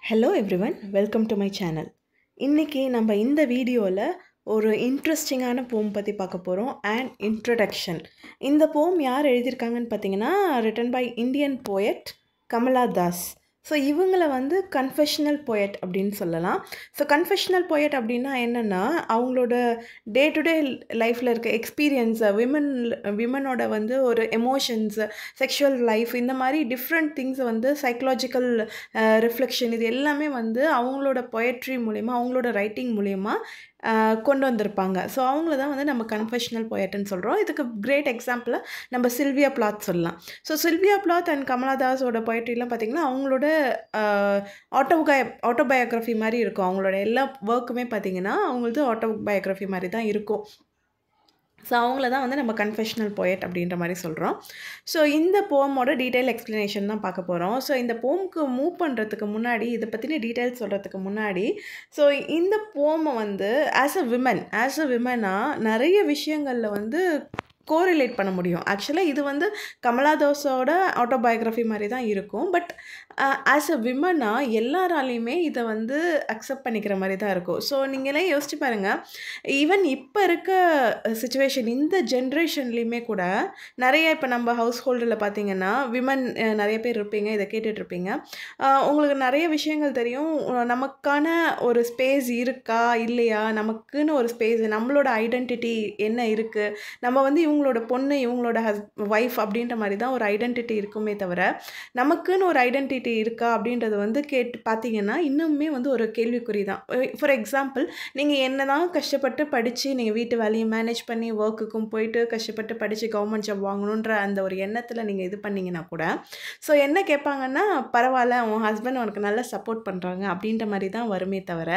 Hello everyone, welcome to my channel. இன்றைக்கி நம்ம இந்த வீடியோவில் ஒரு இன்ட்ரெஸ்டிங்கான போம் பற்றி பார்க்க போகிறோம். And introduction. இந்த போம் யார் எழுதியிருக்காங்கன்னு பார்த்தீங்கன்னா, written by Indian poet Kamala Das. So இவங்களை வந்து கன்ஃபெஷனல் போயட் அப்படின்னு சொல்லலாம். ஸோ கன்ஃபெஷனல் போயட் அப்படின்னா என்னென்னா, அவங்களோட டே டு டே லைஃப்பில் இருக்க எக்ஸ்பீரியன்ஸை விமனோட வந்து ஒரு எமோஷன்ஸு, செக்ஷுவல் லைஃப், இந்த மாதிரி டிஃப்ரெண்ட் திங்ஸை வந்து சைக்கலாஜிக்கல் ரிஃப்ளெக்ஷன், இது எல்லாமே வந்து அவங்களோட பொயட்ரி மூலயமா, அவங்களோட ரைட்டிங் மூலயமா கொண்டு வந்திருப்பாங்க. ஸோ அவங்கள தான் வந்து நம்ம கன்ஃபெஷனல் போயட்னு சொல்கிறோம். இதுக்கு கிரேட் எக்ஸாம்பிளாக நம்ம சில்வியா பிளாத் சொல்லலாம். So Sylvia Plath and Kamala தாஸோட பொயட்ரிலாம் பார்த்திங்கன்னா அவங்களோட ஆட்டோபயோகிராஃபி மாதிரி இருக்கும். அவங்களோட எல்லா ஒர்க்குமே பார்த்திங்கன்னா அவங்களது ஆட்டோபயோகிராஃபி மாதிரி தான் இருக்கும். ஸோ அவங்கள தான் வந்து நம்ம கன்ஃபெஷனல் போயட் அப்படின்ற மாதிரி சொல்கிறோம். ஸோ இந்த போமோட டீட்டெயில் எக்ஸ்ப்ளனேஷன் தான் பார்க்க போகிறோம். ஸோ இந்த போமுக்கு மூவ் பண்ணுறதுக்கு முன்னாடி, இதை பற்றின டீட்டெயில்ஸ் சொல்கிறதுக்கு முன்னாடி, ஸோ இந்த போமை வந்து ஆஸ் அ விமனாக நிறைய விஷயங்களில் வந்து கோரிலேட் பண்ண முடியும். ஆக்சுவலாக இது வந்து கமலா தாஸோட ஆட்டோபயோகிராஃபி மாதிரி தான் இருக்கும். பட் ஆஸ் அ விமனாக எல்லாராலையுமே இதை வந்து அக்செப்ட் பண்ணிக்கிற மாதிரி தான் இருக்கும். ஸோ நீங்களே யோசிச்சு பாருங்கள், ஈவன் இப்போ இருக்க சிச்சுவேஷன், இந்த ஜென்ரேஷன்லேயுமே கூட நிறைய இப்போ நம்ம ஹவுஸ் ஹோல்டில் பார்த்திங்கன்னா விமன் நிறைய பேர் இருப்பீங்க, இதை கேட்டுட்ருப்பீங்க. உங்களுக்கு நிறைய விஷயங்கள் தெரியும். நமக்கான ஒரு ஸ்பேஸ் இருக்கா இல்லையா, நமக்குன்னு ஒரு ஸ்பேஸ், நம்மளோட ஐடென்டிட்டி என்ன இருக்குது, நம்ம வந்து இவங்களோட பொண்ணு, இவங்களோட ஒய்ஃப் அப்படின்ற மாதிரி தான் ஒரு ஐடென்டிட்டி இருக்குமே தவிர, நமக்குன்னு ஒரு ஐடென்டிட்டி இருக்கா அப்படின்றது வந்து கேட்டு பார்த்தீங்கன்னா இன்னுமே வந்து ஒரு கேள்விக்குறி தான். ஃபார் எக்ஸாம்பிள், நீங்கள் என்ன தான் கஷ்டப்பட்டு படித்து நீங்கள் வீட்டு வேலையை மேனேஜ் பண்ணி ஒர்க்குக்கும் போயிட்டு கஷ்டப்பட்டு படித்து கவர்மெண்ட் ஜாப் வாங்கணுன்ற அந்த ஒரு எண்ணத்தில் நீங்கள் இது பண்ணிங்கன்னா கூட, ஸோ என்ன கேட்பாங்கன்னா, பரவாயில்ல உன் ஹஸ்பண்ட் உனக்கு நல்லா சப்போர்ட் பண்ணுறாங்க அப்படின்ற மாதிரி தான் வருமே தவிர,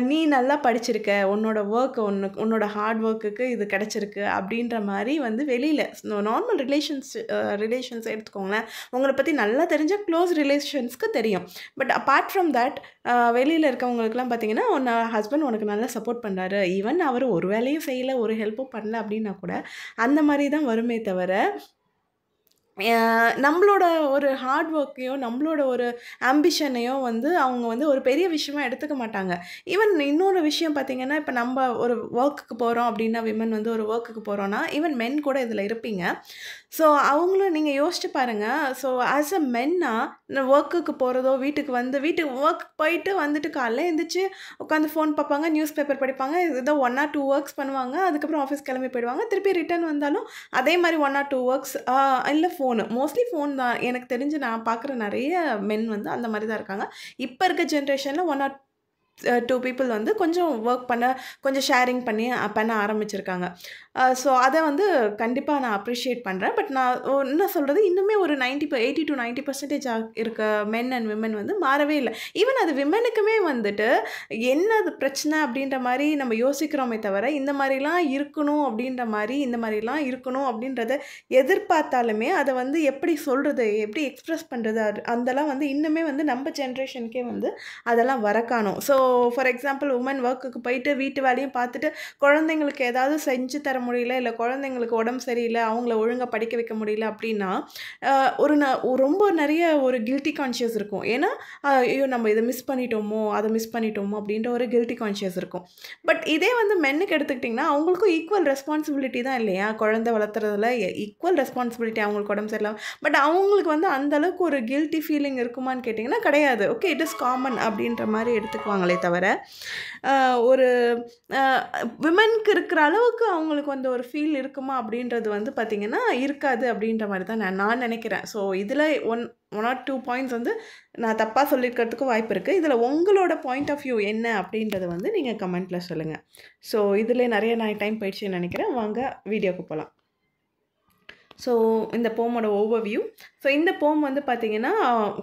நீ நல்லா படிச்சிருக்க, உன்னோட ஒர்க், உன்னோட ஹார்ட் ஒர்க்குக்கு இது கிடச்சிருக்கு அப்படின்ற மாதிரி வந்து வெளியில் நார்மல் ரிலேஷன்ஸ் எடுத்துக்கோங்களேன், உங்களை பற்றி நல்லா தெரிஞ்ச க்ளோஸ் ரிலேஷன்ஸ்க்கு தெரியும். பட் அப்பார்ட் ஃப்ரம் தட் வெளியில் இருக்கவங்களுக்குலாம் பார்த்தீங்கன்னா, உன் ஹஸ்பண்ட் உனக்கு நல்லா சப்போர்ட் பண்ணுறாரு, ஈவன் அவர் ஒரு வேலையும் செய்யலை, ஒரு ஹெல்ப்பும் பண்ணல அப்படின்னா கூட அந்த மாதிரி தான் வருமே தவிர, நம்மளோட ஒரு ஹார்ட் ஒர்க்கையோ நம்மளோட ஒரு ஆம்பிஷனையோ வந்து அவங்க வந்து ஒரு பெரிய விஷயமா எடுத்துக்க மாட்டாங்க. ஈவன் இன்னொரு விஷயம் பார்த்திங்கன்னா, இப்போ நம்ம ஒரு ஒர்க்குக்கு போகிறோம் அப்படின்னா, விமன் வந்து ஒரு ஒர்க்குக்கு போகிறோன்னா, ஈவன் மென் கூட இதில் இருப்பீங்க. ஸோ அவங்களும் நீங்கள் யோசிச்சு பாருங்கள். ஸோ ஆஸ் அ மென்னாக ஒர்க்குக்கு போகிறதோ, வீட்டுக்கு ஒர்க் போயிட்டு வந்துட்டு காலைல எழுந்திரிச்சு உட்காந்து ஃபோன் பார்ப்பாங்க, நியூஸ் பேப்பர் படிப்பாங்க, ஏதோ 1 or 2 ஒர்க்ஸ் பண்ணுவாங்க, அதுக்கப்புறம் ஆஃபீஸ் கிளம்பி போயிடுவாங்க, திருப்பி ரிட்டர்ன் வந்தாலும் அதே மாதிரி 1 or 2 ஒர்க்ஸ், இல்லை மோஸ்ட்லி ஃபோன் தான். எனக்கு தெரிஞ்சு நான் பார்க்குற நிறைய மென் வந்து அந்த மாதிரி தான் இருக்காங்க. இப்போ இருக்க ஜென்ரேஷனில் 1 or 2 பீப்புள் வந்து கொஞ்சம் ஒர்க் பண்ண, கொஞ்சம் ஷேரிங் பண்ண ஆரம்பிச்சிருக்காங்க. ஸோ அதை வந்து கண்டிப்பாக நான் அப்ரிஷியேட் பண்ணுறேன். பட் நான் என்ன சொல்கிறது, இன்னுமே ஒரு 80 to 90% இருக்க மென் அண்ட் விமன் வந்து மாறவே இல்லை. ஈவன் அது விமனுக்குமே வந்துட்டு என்ன அது பிரச்சனை அப்படின்ற மாதிரி நம்ம யோசிக்கிறோமே தவிர, இந்த மாதிரிலாம் இருக்கணும் அப்படின்றத எதிர்பார்த்தாலுமே அதை வந்து எப்படி சொல்கிறது, எப்படி எக்ஸ்ப்ரெஸ் பண்ணுறது, அதெல்லாம் வந்து இன்னுமே வந்து நம்ம ஜென்ரேஷனுக்கே வந்து அதெல்லாம் வர காணும். ஸோ ஃபார் எக்ஸாம்பிள், உமன் ஒர்க்குக்கு போயிட்டு வீட்டு வேலையும் பார்த்துட்டு குழந்தைங்களுக்கு ஏதாவது செஞ்சு தர முடியல, இல்லை குழந்தைங்களுக்கு உடம்பு சரியில்லை, அவங்கள ஒழுங்காக படிக்க வைக்க முடியல அப்படின்னா ரொம்ப நிறைய ஒரு கில்ட்டி கான்ஷியஸ் இருக்கும். ஏன்னா ஐயோ நம்ம இதை மிஸ் பண்ணிட்டோமோ அப்படின்ற ஒரு கில்ட்டி கான்ஷியஸ் இருக்கும். பட் இதே வந்து மென்னுக்கு எடுத்துக்கிட்டிங்கன்னா, அவங்களுக்கும் ஈக்குவல் ரெஸ்பான்சிபிலிட்டி தான் இல்லையா, குழந்தை வளர்த்துறதுல ஈக்குவல் ரெஸ்பான்சிபிலிட்டி, அவங்களுக்கு உடம்பு சரியில்லை. பட் அவங்களுக்கு வந்து அந்தளவுக்கு ஒரு கில்ட்டி ஃபீலிங் இருக்குமான்னு கேட்டிங்கன்னா கிடையாது. ஓகே, இட் இஸ் காமன் அப்படின்ற மாதிரி எடுத்துக்குவாங்களே தவிர, ஒரு விமனுக்கு இருக்கிற அளவுக்கு அவங்களுக்கு வந்து ஒரு ஃபீல் இருக்குமா அப்படின்றது வந்து பார்த்திங்கன்னா இருக்காது அப்படின்ற மாதிரி தான் நான் நினைக்கிறேன். ஸோ இதில் ஒன் ஆர் 2 பாயிண்ட்ஸ் வந்து நான் தப்பாக சொல்லியிருக்கிறதுக்கும் வாய்ப்பு இருக்குது. இதில் உங்களோட பாயிண்ட் ஆஃப் வியூ என்ன அப்படின்றத வந்து நீங்கள் கமெண்ட்டில் சொல்லுங்கள். ஸோ இதில் நிறைய டைம் போயிடுச்சுன்னு நினைக்கிறேன். வாங்க வீடியோக்கு போகலாம். ஸோ இந்த போமோட ஓவர்வியூ. ஸோ இந்த போம் வந்து பார்த்திங்கன்னா,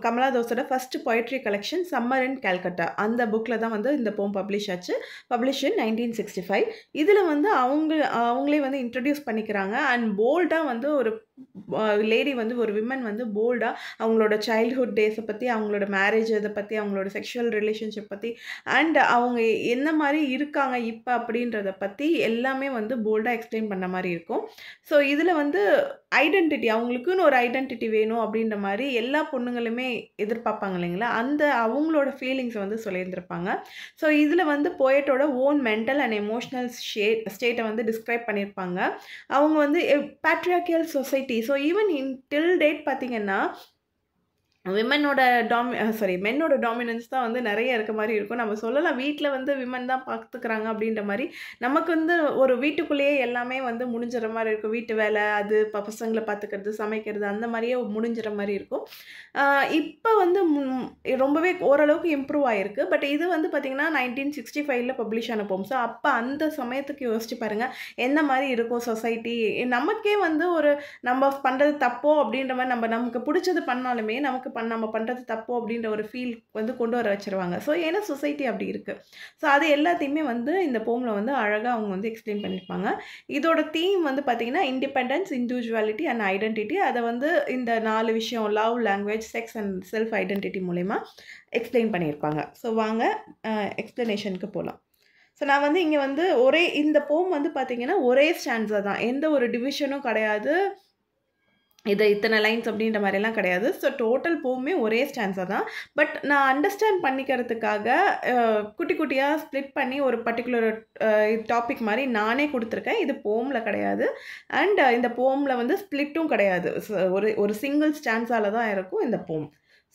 கமலா தாஸோட first poetry collection summer in Calcutta, அந்த புக்கில் தான் வந்து இந்த போம் பப்ளிஷ் ஆச்சு. Publish in 1965. இதில் வந்து அவங்களே வந்து இன்ட்ரடியூஸ் பண்ணிக்கிறாங்க. அண்ட் போல்டாக வந்து ஒரு லேடி வந்து ஒரு விமன் வந்து போல்டாக அவங்களோட சைல்ட்ஹுட் டேஸை பற்றி, அவங்களோட மேரேஜ் இதை பற்றி, அவங்களோட செக்ஷுவல் ரிலேஷன்ஷிப் பற்றி அண்ட் அவங்க என்ன மாதிரி இருக்காங்க இப்போ அப்படின்றத பற்றி எல்லாமே வந்து போல்டாக எக்ஸ்பிளைன் பண்ண மாதிரி இருக்கும். ஸோ இதில் வந்து ஐடென்டிட்டி, அவங்களுக்குன்னு ஒரு ஐடென்டிட்டி வேணும் அப்படின்ற மாதிரி எல்லா பொண்ணுங்களுமே எதிர்பார்ப்பாங்க இல்லைங்களா, அந்த அவங்களோட ஃபீலிங்ஸை வந்து சொல்லியிருந்திருப்பாங்க. ஸோ இதில் வந்து போயட்டோட ஓன் மென்டல் அண்ட் எமோஷ்னல் ஸ்டேட்டை வந்து டிஸ்கிரைப் பண்ணியிருப்பாங்க. அவங்க வந்து patriarchal society. So even till date பார்த்தீங்கன்னா விமனோட மென்னோட டாமினன்ஸ் தான் வந்து நிறைய இருக்க மாதிரி இருக்கும். நம்ம சொல்லலாம் வீட்டில் வந்து விமன் தான் பார்த்துக்கிறாங்க அப்படின்ற மாதிரி. நமக்கு வந்து ஒரு வீட்டுக்குள்ளேயே எல்லாமே வந்து முடிஞ்சிற மாதிரி இருக்கும். வீட்டு வேலை, அது பசங்களை பார்த்துக்கிறது, சமைக்கிறது, அந்த மாதிரியே முடிஞ்சிற மாதிரி இருக்கும். இப்போ வந்து ரொம்பவே ஓரளவுக்கு இம்ப்ரூவ் ஆகிருக்கு. பட் இது வந்து பார்த்திங்கன்னா 1965 பப்ளிஷ் ஆன போம். ஸோ அப்போ அந்த சமயத்துக்கு யோசிச்சு பாருங்கள் என்ன மாதிரி இருக்கும் சொசைட்டி. நமக்கே வந்து ஒரு நம்ம பண்ணுறது தப்போ அப்படின்ற மாதிரி நமக்கு பிடிச்சது பண்ணாலுமே நமக்கு நம்ம பண்ணுறது தப்போ அப்படின்ற ஒரு ஃபீல் வந்து கொண்டு வர வச்சுருவாங்க. ஸோ ஏன்னா சொசைட்டி அப்படி இருக்குது. ஸோ அது எல்லாத்தையுமே வந்து இந்த போமில் வந்து அழகாக அவங்க வந்து எக்ஸ்பிளைன் பண்ணியிருப்பாங்க. இதோட தீம் வந்து பார்த்திங்கன்னா இண்டிபெண்டன்ஸ், இண்டிவிஜுவாலிட்டி அண்ட் ஐடென்டிட்டி. அதை வந்து இந்த 4 விஷயம் love, language, sex and self identity மூலமா எக்ஸ்பிளைன் பண்ணியிருப்பாங்க. ஸோ வாங்க எக்ஸ்ப்ளனேஷனுக்கு போகலாம். ஸோ நான் வந்து இங்கே வந்து இந்த போம் வந்து பார்த்திங்கன்னா ஒரே ஸ்டான்ஸா தான், எந்த ஒரு டிவிஷனும் கிடையாது, இது இத்தனை லைன்ஸ் அப்படின்ற மாதிரிலாம் கிடையாது. ஸோ டோட்டல் போவுமே ஒரே ஸ்டான்ஸா தான். பட் நான் அண்டர்ஸ்டாண்ட் பண்ணிக்கிறதுக்காக குட்டி குட்டியாக ஸ்ப்ளிட் பண்ணி ஒரு பர்டிகுலர் டாபிக் மாதிரி நானே கொடுத்துருக்கேன். இது போமில் கிடையாது. அண்ட் இந்த போமில் வந்து ஸ்ப்ளிட்டும் கிடையாது. ஒரு சிங்கிள் ஸ்டான்ஸால தான் இருக்கும் இந்த போம்.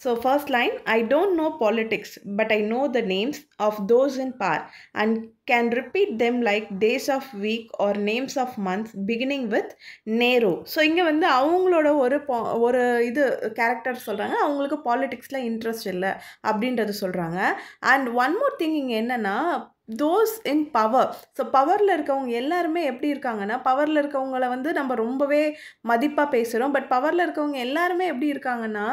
So first line, I don't know politics, but I know the names of those in power and can repeat them like days of week or names of months beginning with Nero. So இங்கே வந்து அவங்களோட ஒரு இது character சொல்கிறாங்க. அவங்களுக்கு பாலிட்டிக்ஸில் interest இல்லை அப்படின்றது சொல்கிறாங்க. அண்ட் ஒன் மோர் திங் இங்கே என்னென்னா தோஸ் இன் பவர். ஸோ பவரில் இருக்கவங்க எல்லாருமே எப்படி இருக்காங்கன்னா, பவரில் இருக்கவங்கள வந்து நம்ம ரொம்பவே மதிப்பாக பேசுகிறோம். பட் பவரில் இருக்கவங்க எல்லாருமே எப்படி இருக்காங்கன்னா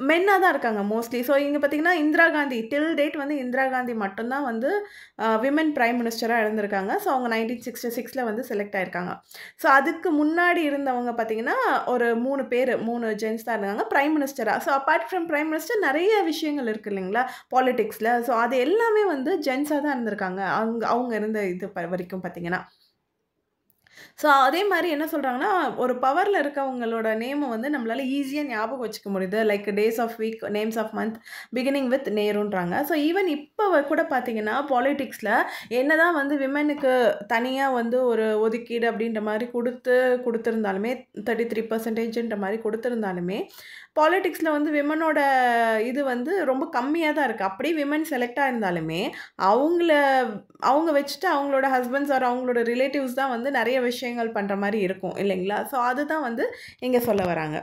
மென்னாக தான் இருக்காங்க மோஸ்ட்லி. ஸோ இங்கே பார்த்திங்கன்னா இந்திரா காந்தி டில் டேட் வந்து இந்திரா காந்தி மட்டும்தான் வந்து விமன் பிரைம் மினிஸ்டராக இருந்திருக்காங்க. ஸோ அவங்க 1966 வந்து செலக்ட் ஆகிருக்காங்க. ஸோ அதுக்கு முன்னாடி இருந்தவங்க பார்த்திங்கன்னா ஒரு 3 ஜென்ஸ் தான் இருந்தாங்க பிரைம் மினிஸ்டராக. So apart from prime minister நிறைய விஷயங்கள் இருக்குது இல்லைங்களா பாலிட்டிக்ஸில். ஸோ அது எல்லாமே வந்து ஜென்ஸாக தான் இருந்திருக்காங்க அவங்க இருந்த இது வரைக்கும் பார்த்திங்கன்னா. ஸோ அதே மாதிரி என்ன சொல்கிறாங்கன்னா, ஒரு பவரில் இருக்கவங்களோட நேமை வந்து நம்மளால் ஈஸியாக ஞாபகம் வச்சுக்க முடியுது. Like days of week, names of month beginning with நேருன்றாங்க. ஸோ ஈவன் இப்போ கூட பார்த்தீங்கன்னா பாலிட்டிக்ஸில் என்ன தான் வந்து விமனுக்கு தனியாக வந்து ஒரு ஒதுக்கீடு அப்படின்ற மாதிரி கொடுத்துருந்தாலுமே 33% மாதிரி கொடுத்துருந்தாலுமே பாலிட்டிக்ஸில் வந்து விமனோட இது வந்து ரொம்ப கம்மியாக தான் இருக்குது. அப்படியே விமன் செலக்டாக இருந்தாலுமே அவங்க வச்சுட்டு அவங்களோட ஹஸ்பண்ட்ஸ் ஆர் அவங்களோட ரிலேட்டிவ்ஸ் தான் வந்து நிறைய விஷயங்கள் பண்ணுற மாதிரி இருக்கும் இல்லைங்களா. ஸோ அதுதான் வந்து இங்கே சொல்ல வராங்க.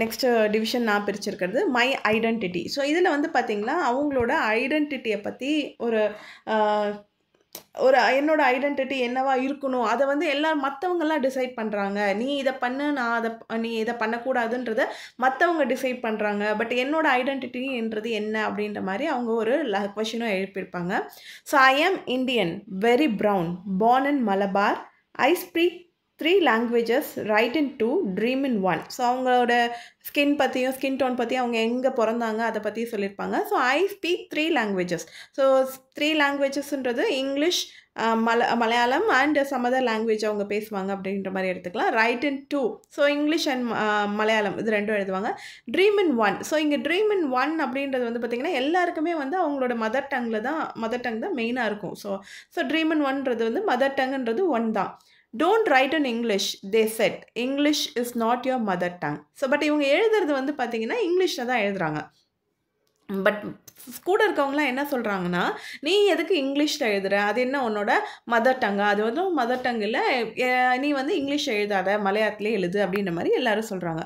நெக்ஸ்ட்டு டிவிஷன் நான் பிரிச்சிருக்கிறது மை ஐடென்டிட்டி. ஸோ இதில் வந்து பார்த்திங்கன்னா அவங்களோட ஐடென்டிட்டியை பற்றி என்னோட ஐடென்டிட்டி என்னவா இருக்கணும் அதை வந்து மற்றவங்கெல்லாம் டிசைட் பண்ணுறாங்க. நீ இதை பண்ணு, நீ இதை பண்ணக்கூடாதுன்றத மற்றவங்க டிசைட் பண்ணுறாங்க. பட் என்னோட ஐடென்டிட்டின்றது என்ன அப்படின்ற மாதிரி அவங்க ஒரு கொஷினும் எழுப்பியிருப்பாங்க. So I am Indian, very brown, born in Malabar, I speak 3 languages, write in 2, dream in 1. So அவங்களோட ஸ்கின் டோன் பற்றியும் அவங்க எங்கே பிறந்தாங்க அதை பற்றி சொல்லியிருப்பாங்க. So I speak 3 languages. So 3 languagesன்றது English, Malayalam and some other language அவங்க பேசுவாங்க அப்படின்ற மாதிரி எடுத்துக்கலாம். Write in 2, so English and Malayalam இது ரெண்டும் எழுதுவாங்க. Dream in 1. ஸோ இங்கே ட்ரீம் இன் 1 அப்படின்றது வந்து பார்த்திங்கன்னா எல்லாருக்குமே வந்து அவங்களோட மதர் டங் தான் மெயினாக இருக்கும். ஸோ ட்ரீம் இன் 1ன்றது வந்து மதர் டங்குன்றது 1 தான். Don't write in English, they said English is not your mother tongue. So but இவங்க எழுதுறது வந்து பார்த்திங்கன்னா இங்கிலீஷில் தான் எழுதுகிறாங்க. பட் கூட இருக்கவங்களாம் என்ன சொல்கிறாங்கன்னா, நீ எதுக்கு இங்கிலீஷில் எழுதுகிற, அது என்ன உன்னோட மதர் டங்கா, அது வந்து மதர் டங் இல்லை, நீ வந்து இங்கிலீஷ் எழுதாத, மலையாளத்திலே எழுது அப்படின்ற மாதிரி எல்லோரும் சொல்கிறாங்க.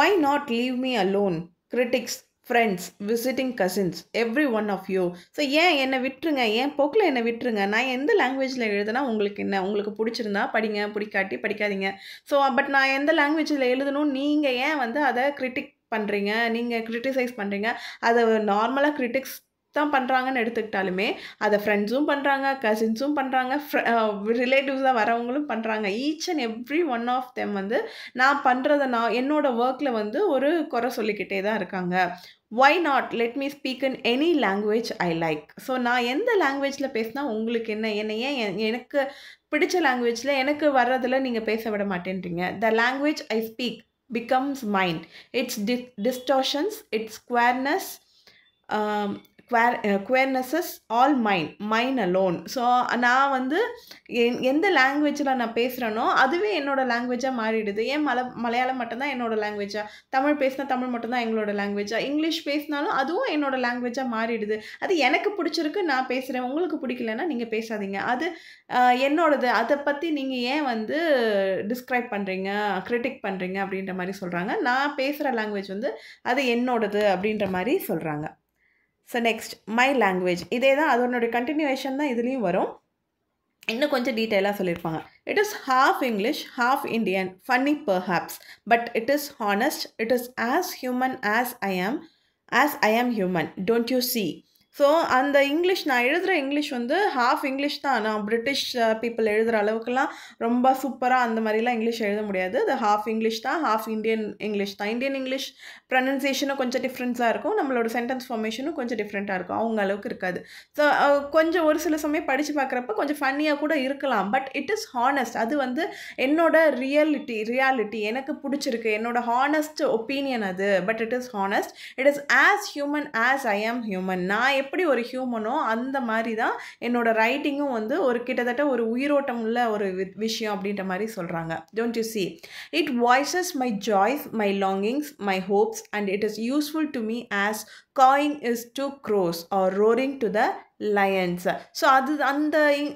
Why not leave me alone, critics, friends, visiting cousins, every one of you. So ஏன் என்னை விட்டுருங்க, ஏன் போக்கில் என்னை விட்டுருங்க, நான் எந்த லாங்குவேஜில் எழுதுனா உங்களுக்கு என்ன, உங்களுக்கு பிடிச்சிருந்தா படிங்க, பிடிக்காட்டி படிக்காதீங்க. ஸோ பட் நான் எந்த லாங்குவேஜில் எழுதணும், நீங்கள் ஏன் வந்து அதை கிரிட்டிக் பண்ணுறீங்க, நீங்கள் கிரிட்டிசைஸ் பண்ணுறீங்க, அதை நார்மலாக கிரிட்டிக்ஸ் தான் பண்ணுறாங்கன்னு எடுத்துக்கிட்டாலுமே அதை ஃப்ரெண்ட்ஸும் பண்ணுறாங்க, கசின்ஸும் பண்ணுறாங்க, ரிலேட்டிவ்ஸாக வரவங்களும் பண்ணுறாங்க. Each and every one of them வந்து நான் பண்ணுறத என்னோட ஒர்க்கில் வந்து ஒரு குறை சொல்லிக்கிட்டே தான் இருக்காங்க. Why not? Let me speak in any language I like. So நான் எந்த லாங்குவேஜில் பேசினா உங்களுக்கு என்ன? என்னை ஏன் எனக்கு பிடிச்ச லாங்குவேஜில் எனக்கு வர்றதில் நீங்கள் பேச விட மாட்டேன்றீங்க? The language I speak becomes mine. Its distortions, its squareness, queernesses all mine alone. So நான் வந்து எந்த லாங்குவேஜில் நான் பேசுகிறேனோ அதுவே என்னோடய லாங்குவேஜாக மாறிடுது. ஏன் மலையாளம் மட்டும்தான் என்னோடய லாங்குவேஜா, தமிழ் பேசினா தமிழ் மட்டும்தான் எங்களோட லாங்குவேஜா, இங்கிலீஷ் பேசினாலும் அதுவும் என்னோடய லாங்குவேஜாக மாறிடுது. அது எனக்கு பிடிச்சிருக்கு, நான் பேசுகிறேன், உங்களுக்கு பிடிக்கலன்னா நீங்கள் பேசாதீங்க, அது என்னோடது, அதை பற்றி நீங்கள் ஏன் வந்து டிஸ்கிரைப் பண்ணுறீங்க, கிரிட்டிக் பண்ணுறீங்க அப்படின்ற மாதிரி சொல்கிறாங்க. நான் பேசுகிற லாங்குவேஜ் வந்து அது என்னோடது அப்படின்ற மாதிரி சொல்கிறாங்க. ஸோ நெக்ஸ்ட் மை லாங்குவேஜ், இதே தான் அதனுடைய கண்டினியூவேஷன் தான் இதுலேயும் வரும். இன்னும் கொஞ்சம் டீட்டெயிலாக சொல்லியிருப்பாங்க. It is half English, half Indian, funny perhaps, but it is honest, it is as human as I am human, don't you see? So அந்த இங்கிலீஷ் நான் எழுதுகிற இங்கிலீஷ் வந்து ஹாஃப் இங்கிலீஷ் தான். நான் பிரிட்டிஷ் பீப்புள் எழுதுகிற அளவுக்குலாம் ரொம்ப சூப்பராக அந்த மாதிரிலாம் இங்கிலீஷ் எழுத முடியாது. அது ஹாஃப் இங்கிலீஷ் தான், ஹாஃப் இண்டியன் இங்கிலீஷ் தான். இந்தியன் இங்கிலீஷ் ப்ரொனன்சியேஷனும் கொஞ்சம் டிஃப்ரென்ஸாக இருக்கும், நம்மளோட சென்டென்ஸ் ஃபார்மேஷனும் கொஞ்சம் டிஃப்ரெண்ட்டாக இருக்கும், அவங்க அளவுக்கு இருக்காது. ஸோ கொஞ்சம் ஒரு சில சமயம் படித்து பார்க்குறப்ப கொஞ்சம் ஃபன்னியாக கூட இருக்கலாம். பட் இட் இஸ் ஹானஸ்ட், அது வந்து என்னோட ரியாலிட்டி எனக்கு பிடிச்சிருக்கு, என்னோட ஹானஸ்ட் ஒப்பீனியன் அது. But it is honest, it is as human as I am human. நான் எப்படி ஒரு ஹியூமனோ அந்த மாதிரி தான் என்னோட ரைட்டிங்கும் வந்து ஒரு கிட்டத்தட்ட ஒரு உயிரோட்டம் உள்ள ஒரு விஷயம் அப்படின்ற மாதிரி சொல்கிறாங்க. Don't you see? It voices my joys, my longings, my hopes, and it is useful to me as cawing is to crows or roaring to the lions. So அது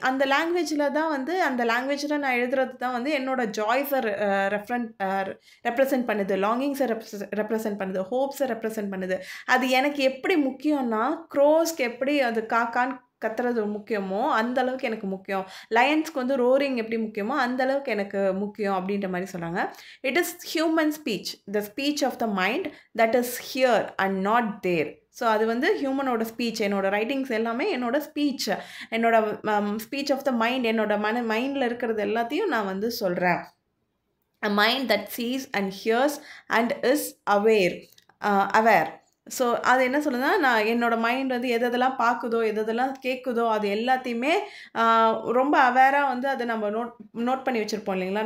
அந்த லாங்குவேஜில் தான் வந்து, அந்த லாங்குவேஜில் நான் எழுதுறது தான் வந்து என்னோட ஜாய்ஸை ரெப்ரசன்ட் பண்ணுது, லாங்கிங்ஸை ரெப்ரசன்ட் பண்ணுது, ஹோப்ஸை ரெப்ரசன்ட் பண்ணுது. அது எனக்கு எப்படி முக்கியம்னா, க்ரோஸ்க்கு எப்படி அது காக்கான்னு கத்துறது முக்கியமோ அந்த அளவுக்கு எனக்கு முக்கியம், லயன்ஸ்க்கு வந்து ரோரிங் எப்படி முக்கியமோ அந்த அளவுக்கு எனக்கு முக்கியம் அப்படின்ற மாதிரி சொல்கிறாங்க. It is human speech, the speech of the mind that is here and not there. So அது வந்து ஹியூமனோட ஸ்பீச், என்னோடய ரைட்டிங்ஸ் எல்லாமே என்னோடய ஸ்பீச், என்னோட ஸ்பீச் ஆஃப் த மைண்ட், என்னோட மைண்டில் இருக்கிறது எல்லாத்தையும் நான் வந்து சொல்கிறேன். A mind that sees and hears and is aware. So அது என்ன சொல்லுதுன்னா, நான் என்னோடய மைண்ட் வந்து எதெல்லாம் பார்க்குதோ எதெல்லாம் கேட்குதோ அது எல்லாத்தையுமே ரொம்ப அவேராக வந்து அதை நம்ம நோட் பண்ணி வச்சுருப்போம் இல்லைங்களா,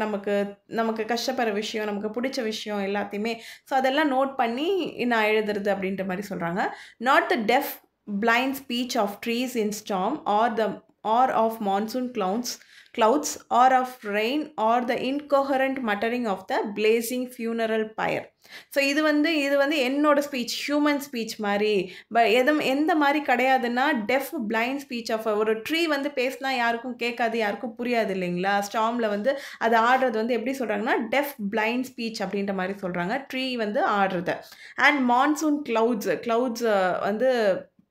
நமக்கு கஷ்டப்படுற விஷயம், நமக்கு பிடிச்ச விஷயம் எல்லாத்தையுமே. ஸோ அதெல்லாம் நோட் பண்ணி நான் எழுதுறது அப்படின்ற மாதிரி சொல்கிறாங்க. Not the def blind speech of trees in storm or of monsoon clouds or of rain or the incoherent muttering of the blazing funeral pyre. So இது வந்து என்னோட ஸ்பீச், ஹியூமன் ஸ்பீச் மாதிரி எந்த மாதிரி கிடையாதுன்னா, டெஃப் பிளைண்ட் ஸ்பீச் ஆஃப் ஒரு tree வந்து பேசினா யாருக்கும் கேட்காது, யாருக்கும் புரியாது இல்லைங்களா. ஸ்டார்மில் வந்து அது ஆடுறது வந்து எப்படி சொல்கிறாங்கன்னா, டெஃப் பிளைண்ட் ஸ்பீச் அப்படின்ற மாதிரி சொல்கிறாங்க, ட்ரீ வந்து ஆடுறது. அண்ட் மான்சூன் கிளவுட்ஸ் வந்து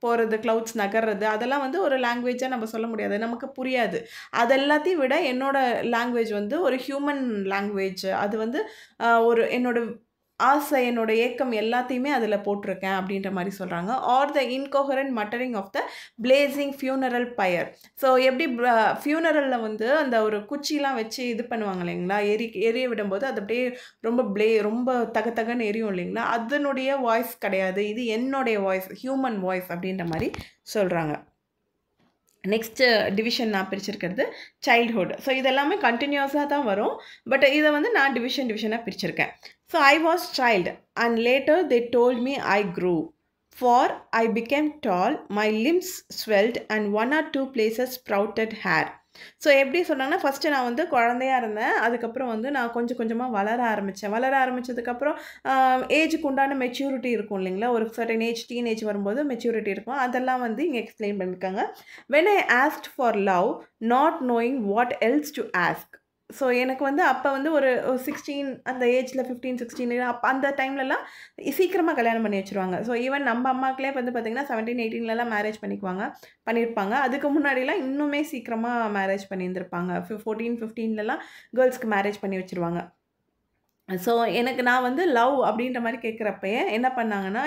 போகிறது, க்ளவுட்ஸ் நகர்றது, அதெல்லாம் வந்து ஒரு லாங்குவேஜாக நம்ம சொல்ல முடியாது, நமக்கு புரியாது. அதெல்லாத்தையும் விட என்னோடய லாங்குவேஜ் வந்து ஒரு ஹியூமன் லாங்குவேஜ். அது வந்து ஒரு என்னோட ஆசை, என்னோட ஏக்கம் எல்லாத்தையுமே அதில் போட்டிருக்கேன் அப்படின்ற மாதிரி சொல்கிறாங்க. Or the incoherent muttering of the blazing funeral pyre. So எப்படி ஃபியூனரலில் வந்து அந்த ஒரு குச்சிலாம் வச்சு இது பண்ணுவாங்க இல்லைங்களா, எரிய விடும்போது அது அப்படியே ரொம்ப தகன்னு எரியும் இல்லைங்களா, அதனுடைய வாய்ஸ் கிடையாது, இது என்னுடைய வாய்ஸ், ஹியூமன் வாய்ஸ் அப்படின்ற மாதிரி சொல்கிறாங்க. நெக்ஸ்ட்டு டிவிஷன் நான் பிரிச்சிருக்கிறது சைல்ட்ஹுட். ஸோ இதெல்லாமே கண்டினியூஸாக தான் வரும், பட் இதை வந்து நான் டிவிஷனாக பிரிச்சிருக்கேன். So I was child and later they told me I grew, for I became tall, my limbs swelled and 1 or 2 places sprouted hair. So எப்படி சொன்னாங்கன்னா, ஃபஸ்ட்டு நான் வந்து குழந்தையாக இருந்தேன், அதுக்கப்புறம் வந்து நான் கொஞ்சம் கொஞ்சமாக வளர ஆரம்பித்ததுக்கப்புறம் ஏஜுக்கு உண்டான மெச்சூரிட்டி இருக்கும் இல்லைங்களா, ஒரு சர்டன் ஏஜ், டீனேஜ் வரும்போது மெச்சூரிட்டி இருக்கும், அதெல்லாம் வந்து இங்கே எக்ஸ்பிளைன் பண்ணியிருக்காங்க. When I asked for love not knowing what else to ask. So எனக்கு வந்து அப்போ வந்து ஒரு 16 அந்த ஏஜில் 15, 16 அப்போ அந்த டைம்லலாம் சீக்கிரமாக கல்யாணம் பண்ணி வச்சுருவாங்க. ஸோ ஈவன் நம்ம அம்மாக்களே வந்து பார்த்திங்கன்னா 17, 18லலாம் மேரேஜ் பண்ணியிருப்பாங்க. அதுக்கு முன்னாடிலாம் இன்னுமே சீக்கிரமாக மேரேஜ் பண்ணியிருந்திருப்பாங்க. 14, 15லலாம் கேர்ள்ஸ்க்கு மேரேஜ் பண்ணி வச்சுருவாங்க. ஸோ எனக்கு நான் வந்து லவ் அப்படின்ற மாரி கேட்குறப்பயே என்ன பண்ணாங்கன்னா,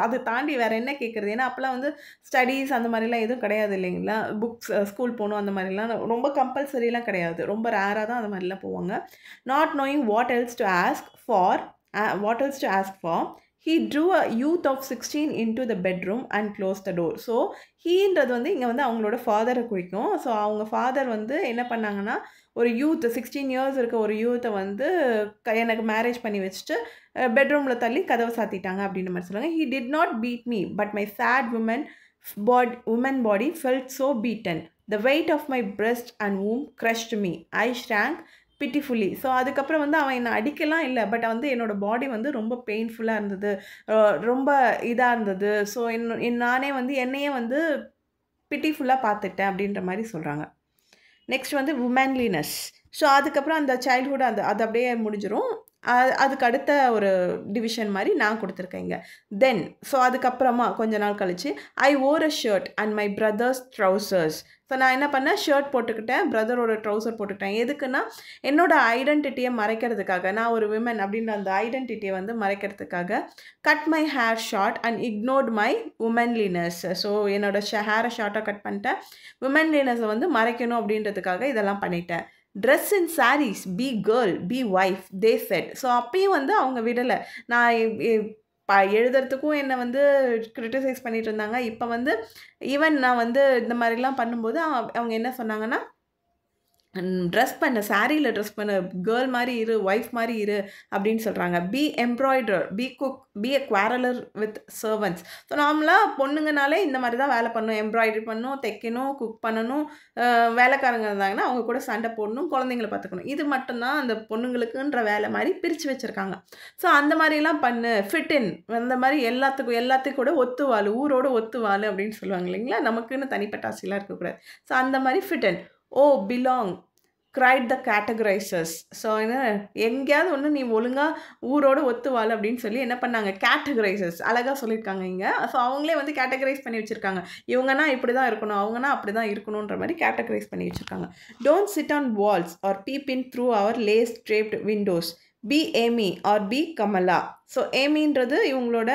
அது தாண்டி வேற என்ன கேட்குறது? ஏன்னா அப்பலாம் வந்து ஸ்டடீஸ் அந்த மாரிலாம் எதுவும் கிடையாது இல்லைங்களா? புக்ஸ் ஸ்கூல் போணும் அந்த மாரிலாம் ரொம்ப கம்பல்சரிலாம் கிடையாது. ரொம்ப ரேரா தான் அந்த மாரிலாம் போவாங்க. Not knowing what else to ask for, he drew a youth of 16 into the bedroom and close the door. So ஹீன்றது வந்து இங்க வந்து அவங்களோட ஃபாதர குறிக்கும். ஸோ அவங்க ஃபாதர் வந்து என்ன பண்ணாங்கன்னா, ஒரு யூத் 16 இயர்ஸ் இருக்க ஒரு யூத்த வந்து எனக்கு மேரேஜ் பண்ணி வச்சுட்டு பெட்ரூம்ல தள்ளி கதவ சாத்திட்டாங்க அப்படின்ற மாரி சொல்றாங்க. "He did not beat me, but my sad woman body felt so beaten. The weight of my breast and womb crushed me. I shrank pitifully." So அதுக்கப்புறம் வந்து அவன் என்ன அடிக்கலாம் இல்ல. பட் வந்து என்னோட பாடி வந்து ரொம்ப பெயின்ஃபுல்லா இருந்தது. அ ரொம்ப இதா இருந்தது. ஸோ நானே வந்து என்னையே வந்து பிட்டிஃபுல்லா பார்த்துட்டேன் அப்படின்ற மாரி சொல்றாங்க. நெக்ஸ்ட் வந்து வுமன்லினஸ். ஸோ அதுக்கப்புறம் அந்த சைல்ட்ஹுட் அது அப்படியே முடிஞ்சிரும். அதுக்கு அடுத்த ஒரு டிவிஷன் மாரி நான் குடுத்துருக்கேன் இங்க. தென் ஸோ அதுக்கப்புறமா கொஞ்ச நாள் கழிச்சு, I wore a shirt and my brother's trousers. So நான் என்ன பண்ணேன், ஷர்ட் போட்டுக்கிட்டேன், பிரதரோட ட்ரவுசர் போட்டுக்கிட்டேன். எதுக்குன்னா, என்னோட ஐடென்டிட்டிய மறைக்கிறதுக்காக. நான் ஒரு விமன் அப்படின்ற அந்த ஐடென்டிட்டிய வந்து மறைக்கிறதுக்காக. Cut my hair short and ignored my womanliness. So என்னோட ஹேர ஷார்ட்டா கட் பண்ணிட்டேன். வுமன்லினஸ வந்து மறைக்கணும் அப்படின்றதுக்காக இதெல்லாம் பண்ணிட்டேன். Dress in saris, be girl, be wife, they said. So அப்பயும் வந்து அவங்க விடல. நான் எழுதுறதுக்கும் என்ன வந்து கிரிட்டிசைஸ் பண்ணிட்டு இருந்தாங்க. இப்ப வந்து ஈவன் நான் வந்து இந்த மாரிலாம் பண்ணும்போது அவங்க என்ன சொன்னாங்கன்னா, சாரியில ட்ரெஸ் பண்ணு, கேர்ள் மாரி இரு, ஒய்ஃப் மாரி இரு அப்படின்னு சொல்றாங்க. Be embroider, be cook, be a quarreller with servants. So நார்மலா பொண்ணுங்கனாலே இந்த மாரி தான் வேலை பண்ணணும். எம்ப்ராய்டரி பண்ணணும், தைக்கணும், குக் பண்ணணும். வேலைக்காரங்க இருந்தாங்கன்னா அவங்க கூட சண்டை போடணும், குழந்தைங்கள பார்த்துக்கணும். இது மட்டும் தான் அந்த பொண்ணுங்களுக்குன்ற வேலை மாரி பிரிச்சு வச்சிருக்காங்க. ஸோ அந்த மாரிலாம் பண்ணு, ஃபிட் இன், அந்த மாரி எல்லாத்துக்கும் கூட ஒத்து வாழு, ஊரோட ஒத்து வாழு அப்படின்னு சொல்லுவாங்க இல்லைங்களா? நமக்குன்னு தனிப்பட்ட ஆசைலாம் இருக்கக்கூடாது. ஸோ அந்த மாரி fit in. Oh belong, cried the categorizers. So என்ன, எங்கேயாவது ஒண்ணு நீ ஒழுங்கா ஊரோட ஒத்து வாழு அப்படின்னு சொல்லி என்ன பண்ணாங்க, கேட்டகரைசஸ் அழகா சொல்லியிருக்காங்க இங்க. ஸோ அவங்களே வந்து கேட்டகரைஸ் பண்ணி வச்சிருக்காங்க. இவங்கன்னா இப்படி தான் இருக்கணும், அவங்கன்னா அப்படி தான் இருக்கணுன்ற மாரி கேட்டகரைஸ் பண்ணி வச்சிருக்காங்க. Don't sit on walls or peep in through our lace draped windows. Be Amy or be Kamala. So ஏமின்றது இவங்களோட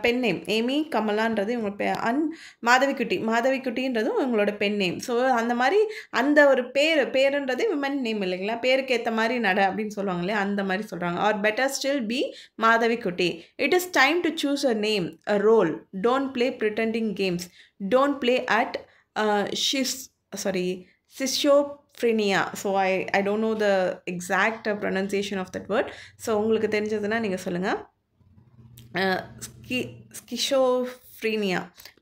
பென் நேம். ஏமி, கமலான்றது இவங்க மாதவிக்குட்டின்றதும் இவங்களோட பென் நேம். ஸோ அந்த மாரி அந்த ஒரு பேருன்றது விமன் நேம் இல்லைங்களா? பேருக்கு ஏத்த மாரி நட அப்படின்னு சொல்லுவாங்க இல்லையா? அந்த மாரி சொல்றாங்க. Or better still be Madhavikutty. It is time to choose a name, a role. Don't play pretending games. Don't play at schizophrenia. So I don't know the exact pronunciation of that word. So உங்களுக்கு தெரிஞ்சதுன்னா நீங்க சொல்லுங்க. Schizophrenia.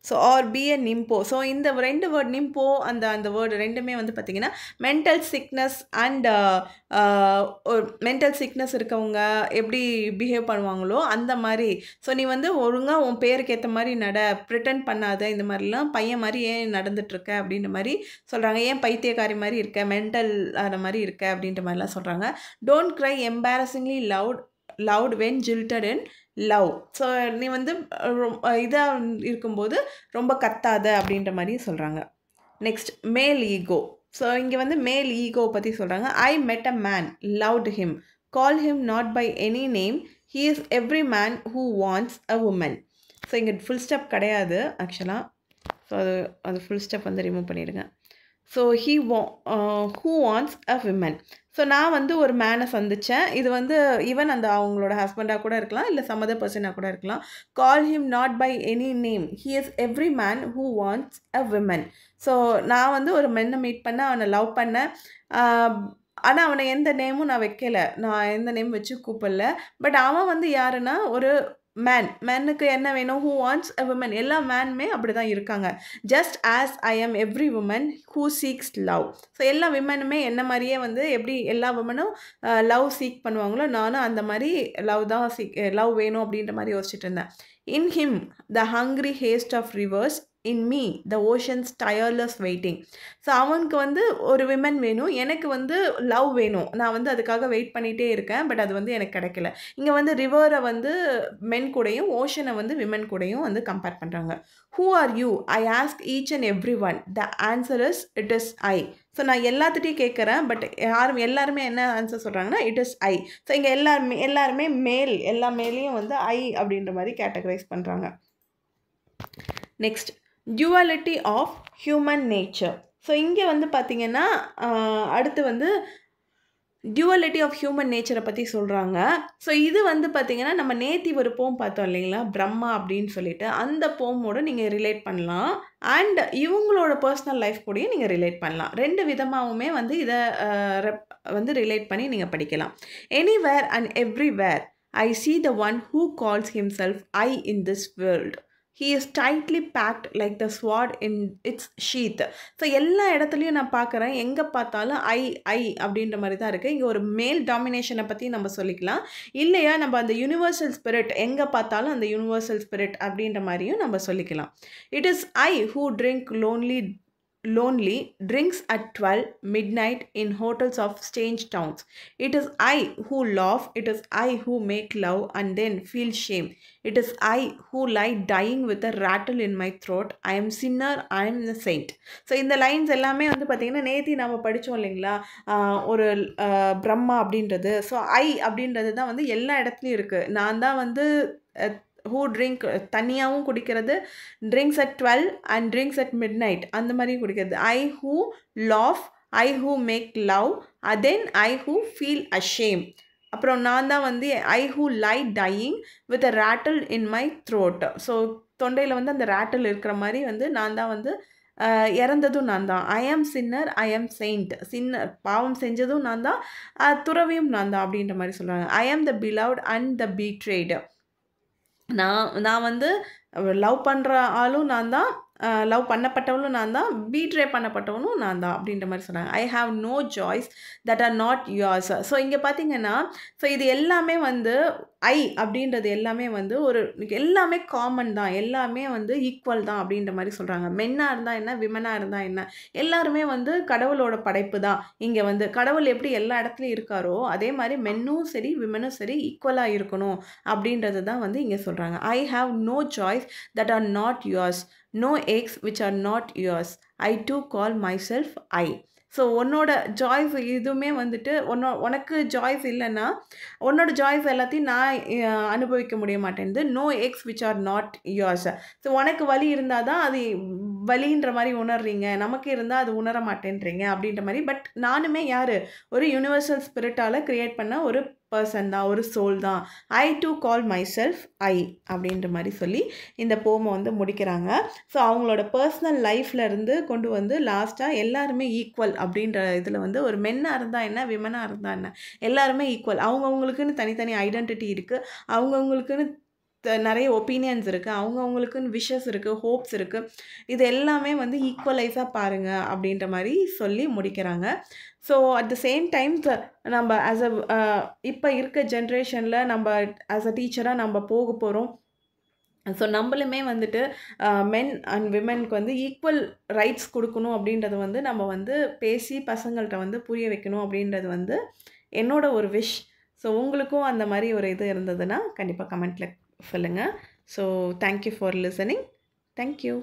So or be a nympho. So இந்த 2 word nympho அந்த word 2மே வந்து பார்த்திங்கன்னா mental sickness and ஒரு மென்டல் சிக்னஸ் இருக்கவங்க எப்படி பிஹேவ் பண்ணுவாங்களோ அந்த மாதிரி. ஸோ நீ வந்து ஒழுங்காக உன் பேருக்கு ஏற்ற மாதிரி ப்ரிட்டன் பண்ணாத, இந்த மாதிரிலாம் பையன் மாதிரி ஏன் நடந்துட்டுருக்க அப்படின்ற மாதிரி சொல்கிறாங்க. ஏன் பைத்தியக்காரி மாதிரி இருக்க, மென்டல் ஆன மாதிரி இருக்க அப்படின்ற மாதிரிலாம் சொல்கிறாங்க. Don't cry embarrassingly loud when jilted in love. So நீ வந்து இதாக இருக்கும்போது ரொம்ப கத்தாத அப்படின்ற மாதிரி சொல்கிறாங்க. நெக்ஸ்ட் மேல் ஈகோ. ஸோ இங்கே வந்து மேல் ஈகோ பற்றி சொல்கிறாங்க. I met a man, loved him, call him not by any name, he is every man who wants a woman. So இங்கே ஃபுல் ஸ்டெப் கிடையாது ஆக்சுவலாக. ஸோ அது ஃபுல் ஸ்டெப் வந்து ரிமூவ் பண்ணிடுங்க. So who wants a women. So நான் வந்து ஒரு மேனை சந்தித்தேன். இது வந்து ஈவன் அந்த அவங்களோட ஹஸ்பண்டாக கூட இருக்கலாம், இல்லை சம் அதர் பர்சனாக கூட இருக்கலாம். Call him not by any name, he is every man who wants a women. So நான் வந்து ஒரு மென்னை மீட் பண்ண, அவனை லவ் பண்ணேன். ஆனால் அவனை எந்த நேமும் நான் வைக்கல, நான் எந்த நேம் வச்சு கூப்பிடல. பட் அவன் வந்து யாருன்னா ஒரு மேனுக்கு என்ன வேணும், ஹூ வாண்ட்ஸ் அ விமன். எல்லா மேனுமே அப்படி தான் இருக்காங்க. Just as I am every woman who seeks love. So எல்லா விமனுமே என்ன மாதிரியே வந்து எப்படி எல்லா விமனும் லவ் சீக் பண்ணுவாங்களோ, நானும் அந்த மாதிரி லவ் வேணும் அப்படின்ற மாதிரி யோசிச்சுட்டு இருந்தேன். In him the hungry haste of rivers in me the oceans tireless waiting. So அவனுக்கு வந்து ஒரு விமன் வேணும், எனக்கு வந்து லவ் வேணும். நான் வந்து அதுக்காக வெயிட் பண்ணிகிட்டே இருக்கேன், பட் அது வந்து எனக்கு கிடைக்கல. இங்கே வந்து ரிவரை வந்து மென் கூடயும் ஓஷனை வந்து விமன் கூடயும் வந்து கம்பேர் பண்ணுறாங்க. Who are you? I ask each and every one. The answer is it is I. So நான் எல்லாத்துட்டையும் கேட்குறேன், பட் எல்லாருமே என்ன ஆன்சர் சொல்கிறாங்கன்னா இட் இஸ் ஐ. ஸோ இங்கே எல்லாருமே மேல், எல்லா மேலேயும் வந்து ஐ அப்படின்ற மாதிரி கேட்டகரைஸ் பண்ணுறாங்க. Next, duality of human nature. So இங்கே வந்து பார்த்திங்கன்னா அடுத்து வந்து டியூவலிட்டி ஆஃப் ஹியூமன் நேச்சரை பற்றி சொல்கிறாங்க. ஸோ இது வந்து பார்த்திங்கன்னா நம்ம நேத்தி ஒரு போம் பார்த்தோம் இல்லைங்களா, பிரம்மா அப்படின்னு சொல்லிட்டு, அந்த போமோடு நீங்கள் ரிலேட் பண்ணலாம். அண்ட் இவங்களோட பர்சனல் லைஃப் கூடயும் நீங்கள் ரிலேட் பண்ணலாம். 2 விதமாகவுமே வந்து இதை வந்து ரிலேட் பண்ணி நீங்கள் படிக்கலாம். Anywhere and everywhere I see the one who calls himself I in this world. He is tightly packed like the sword in its sheath. So எல்லா இடத்துலையும் நான் பார்க்குறேன், எங்கே பார்த்தாலும் ஐ அப்படின்ற மாதிரி தான் இருக்குது. இங்கே ஒரு மேல் டாமினேஷனை பற்றி நம்ம சொல்லிக்கலாம். இல்லையா நம்ம அந்த யூனிவர்சல் ஸ்பிரிட், எங்கே பார்த்தாலும் அந்த யூனிவர்சல் ஸ்பிரிட் அப்படின்ற மாதிரியும் நம்ம சொல்லிக்கலாம். It is I who drink lonely drinks at 12 midnight in hotels of strange towns. It is I who laugh, it is I who make love and then feel shame. It is I who lie dying with a rattle in my throat. I am sinner, I am the saint. So இந்த lines எல்லாமே வந்து பார்த்திங்கன்னா நேத்தி நம்ம படித்தோம் இல்லைங்களா, ஒரு பிரம்மா அப்படின்றது. ஸோ ஐ அப்படின்றது தான் வந்து எல்லா இடத்துலையும் இருக்குது. நான் தான் வந்து ஹூ ட்ரிங்க் தனியாகவும் குடிக்கிறது, drinks at 12 and drinks at midnight அந்த மாதிரியும் குடிக்கிறது. I who laugh, I who make love, and then I who feel ashamed. அப்புறம் நான் தான் வந்து I who lie dying with a rattle in my throat. So தொண்டையில் வந்து அந்த ரேட்டில் இருக்கிற மாதிரி வந்து நான் தான் வந்து இறந்ததும் நான் தான். ஐ ஆம் சின்னர், ஐ ஆம் செயின்ட். பாவம் செஞ்சதும் நான் தான், துறவியும் நான் தான் அப்படின்ற மாதிரி சொல்கிறாங்க. ஐ ஆம் த பிலவ்ட் அண்ட் த பீட்ரேடு. நான் வந்து லவ் பண்ணுற ஆளும் நான் தான், லவ் பண்ணப்பட்டவளும் நான் தான், பீட்ரே பண்ணப்பட்டவனும் நான் தான் அப்படின்ற மாதிரி சொன்னாங்க. I have no joys that are not yours. So இங்கே பார்த்தீங்கன்னா, ஸோ இது எல்லாமே வந்து ஐ அப்படின்றது எல்லாமே வந்து எல்லாமே காமன் தான், எல்லாமே வந்து ஈக்குவல் தான் அப்படின்ற மாதிரி சொல்கிறாங்க. மென்னாக இருந்தால் என்ன, விமனாக இருந்தால் என்ன, எல்லாருமே வந்து கடவுளோட படைப்பு தான். இங்கே வந்து கடவுள் எப்படி எல்லா இடத்துலையும் இருக்காரோ அதே மாதிரி மென்னும் சரி விமனும் சரி ஈக்குவலாக இருக்கணும் அப்படின்றது தான் வந்து இங்கே சொல்கிறாங்க. I have no joys that are not yours, no eggs which are not yours. I too call myself I. So உன்னோட ஜாய்ஸ் இதுவுமே வந்துட்டு உனக்கு ஜாய்ஸ் இல்லைன்னா உன்னோட ஜாய்ஸ் எல்லாத்தையும் நான் அனுபவிக்க முடிய மாட்டேங்குது. No eggs which are not yours. So உனக்கு வலி இருந்தால் தான் அது வலின்ற மாதிரி உணர்றீங்க, நமக்கு இருந்தால் அது உணர மாட்டேன்றீங்க அப்படின்ற மாதிரி. பட் நானுமே யார், ஒரு யூனிவர்சல் ஸ்பிரிட்டால் க்ரியேட் பண்ண ஒரு பர்சன் தான், ஒரு சோல் தான். I too call myself I அப்படின்ற மாதிரி சொல்லி இந்த போமை வந்து முடிக்கிறாங்க. ஸோ அவங்களோட பர்சனல் லைஃப்பில் இருந்து கொண்டு வந்து லாஸ்ட்டாக எல்லாருமே ஈக்குவல் அப்படின்ற இதில் வந்து ஒரு மென்னாக இருந்தால் என்ன, விமனாக இருந்தால் என்ன, எல்லாருமே ஈக்குவல். அவங்கவுங்களுக்குன்னு தனித்தனி ஐடென்டிட்டி இருக்குது, அவங்கவுங்களுக்குன்னு நிறைய ஒப்பீனியன்ஸ் இருக்குது, அவங்கவுங்களுக்குன்னு விஷஸ் இருக்குது, ஹோப்ஸ் இருக்குது. இது எல்லாமே வந்து ஈக்குவலைஸாக பாருங்கள் அப்படின்ற மாதிரி சொல்லி முடிக்கிறாங்க. So at the same time நம்ம ஆஸ் இப்போ இருக்க ஜென்ரேஷனில் நம்ம ஆஸ் அ டீச்சராக நம்ம போக போகிறோம். ஸோ நம்மளுமே வந்துட்டு மென் அண்ட் விமென்க்கு வந்து ஈக்குவல் ரைட்ஸ் கொடுக்கணும் அப்படின்றது வந்து நம்ம வந்து பேசி பசங்கள்கிட்ட வந்து புரிய வைக்கணும் அப்படின்றது வந்து என்னோட ஒரு விஷ். ஸோ உங்களுக்கும் அந்த மாதிரி ஒரு இது இருந்ததுன்னா கண்டிப்பாக கமெண்ட்டில் சொல்லுங்கள். So thank you for listening. Thank you.